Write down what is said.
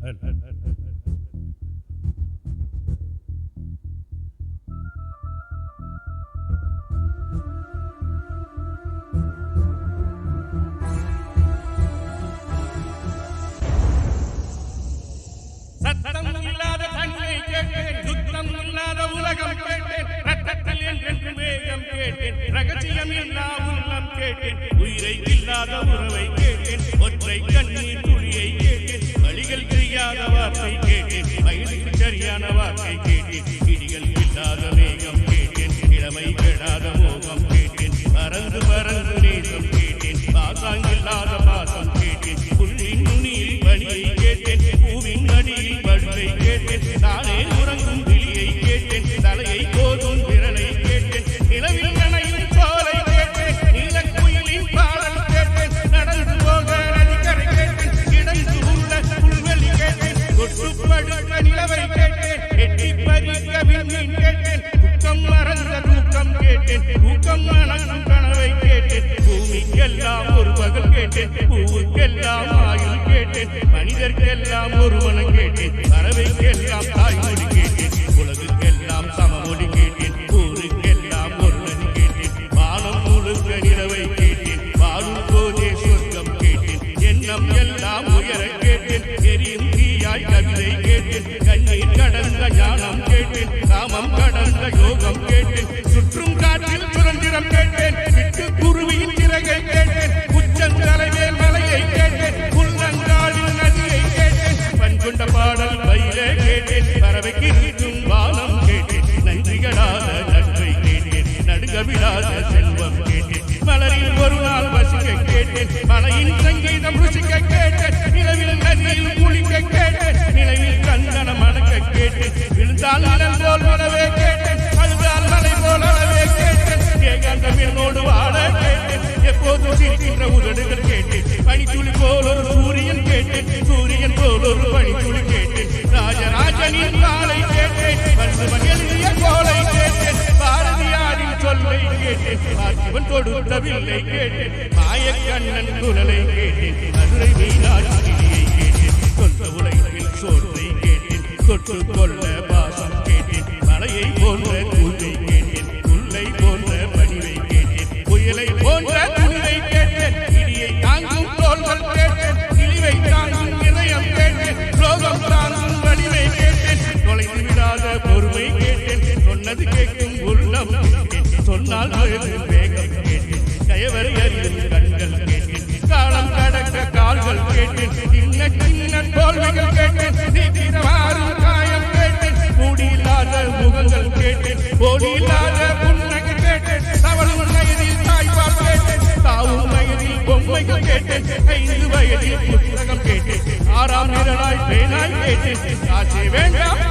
சத்தம் இல்லாத தன்மை கேட்டேன், சுத்தம் இல்லாத உலகம் கேட்டேன், ரத்தத்தில் என்றென்று வேகம் கேட்டேன், ரகசியம் இல்லா உள்ளம் கேட்டேன், உயிரை இல்லாத உறவை கேட்டேன், ஒற்றை கண்ணீர் துளியை கேட்டேன், வழிகள் தெரியாத வார்த்தை கேட்டேன், வயதுக்கு சரியான வார்த்தை கேட்டேன், இடிகள் இல்லாத வேகம் கேட்டேன், இளமை கெடாத மோகம் கேட்டேன், பறந்து பறந்து நேசம் கேட்டேன், பாசாங்கில்லாத பாசம் கேட்டேன், புள்ளின் நுனியில் பணியை கேட்டேன், பூவின் அடியில் படுவை கேட்டேன், நானே உறங்கும் விழியை கேட்டேன், தலையை கோதும் விரலை கேட்டேன், நிலவில் நனையும் சோலை கேட்டேன், நீலக்குயிலின் பாடல் கேட்டேன், நடந்து போக நதிக்கரை கேட்டேன், கிடந்து உள்ள புல்வெளி கேட்டேன், தொட்டுப்படுத்த நிலவை கேட்டேன், எட்டி பறிக்க விண்மீன் கேட்டேன், துக்கம் மறந்த தூக்கம் கேட்டேன், தூக்கம் மணக்கும் கனவை கேட்டேன், பூமிக்கெல்லாம் ஒரு பகல் கேட்டேன், பூவுக்கெல்லாம் ஆயுள் கேட்டேன், மனிதர்க்கெல்லாம் ஒரு மனம் கேட்டேன், பறவைக்கெல்லாம் தாய்மொழி கேட்டேன், உலகுக்கெல்லாம் சமமொழி கேட்டேன், ஊருக்கெல்லாம் ஒரு நதி கேட்டேன், வானம் முழுக்க நிலவை கேட்டேன், வாழும் போதே சொர்க்கம் கேட்டேன், எண்ணம் எல்லாம் உயர கேட்டேன், எரியும் தீயாய் கவிதை கேட்டேன், கண்ணீர் கடந்த ஞானம் கேட்டேன், காமம் கடந்த யோகம் கேட்டேன், சுற்றும் காற்றில் சுதந்திரம் கேட்டேன், விட்டு குருவியின் சிறகை கேட்டேன், உச்சந்தலைமேல் மலையை கேட்டேன், உள்ளங்காலில் நதியை கேட்டேன், பண்கொண்ட பாடல் பயிலே கேட்டேன், பறவைக்கு நீட்டும் வானம் கேட்டேன், நன்றிகளாத நட்பை கேட்டேன், நடுகவிடாத செல்வம் கேட்டேன், மலரில் ஒரு நாள் வசிக்க கேட்டேன், மலையின் சங்கீதம் ருசிக்க கேட்டேன், நிலவில் நதியில் குளிக்க கேட்டேன், நிலவில் கந்தனம் அடக்க கேட்டேன், விழுந்தால் நிலம் போல் மனவே கேட்டேன், அழுதால் மலை போல் அளவே கேட்டேன், ஏகாந்தம் என்னோடு வாழ கேட்டேன், எப்போதும் சிரிக்கின்ற உதடுகள் கேட்டேன், பனித்துளி போல் ஒரு சூரியன் கேட்டேன், சூரியன் போல் ஒரு பனித்துளி கேட்டேன், ராஜராஜனின் காலை கேட்டேன், வள்ளுவன் எழுதிய கோலை கேட்டேன், பாரதியாரின் சொல்லை கேட்டேன், பார்த்திபன் கொடுத்த வில்லை கேட்டேன், மாயக்கண்ணன் குரலை கேட்டேன், மதுரை மீனாட்சியை கேட்டேன், சொந்த உலகில் சோற்றை கேட்டேன், தொட்டு கொள்ள பாசம் கேட்டேன், மலையை போன்ற கூட்டை கேட்டேன், புல்லை போன்ற பணிவை கேட்டேன், புயலை போன்ற துணிவை கேட்டேன், இடியை தாங்கும் தோள்கள் கேட்டேன், இழிவை தாங்கும் இதயம் கேட்டேன், ரோகம் தாங்கும் வலிமை கேட்டேன், தொலைந்து விடாத பொறுமை கேட்டேன், சொன்னது கேட்கும் உள்ளம் கேட்டேன், சொன்னால் எழுதும் வேகம் கேட்டேன், கயவரை அறியும் கண்கள் கேட்டேன், காலம் கடக்க கால்கள் கேட்டேன், சின்ன சின்ன தோல்விகள் கேட்டேன், நீக்கிறவாறும் காயம் கேட்டேன், மூடியில்லாத முகங்கள் கேட்டேன், போடியில்லாத புன்னகை கேட்டேன், தவறும் வயதில் தாய்ப்பால் கேட்டேன், தாவும் வயதில் பொம்மைகள் கேட்டேன், 5 வயதில் புத்தகம் கேட்டேன், 6ஆம் நிரலாய் பேனாய் கேட்டேன், காசே வேண்டாம்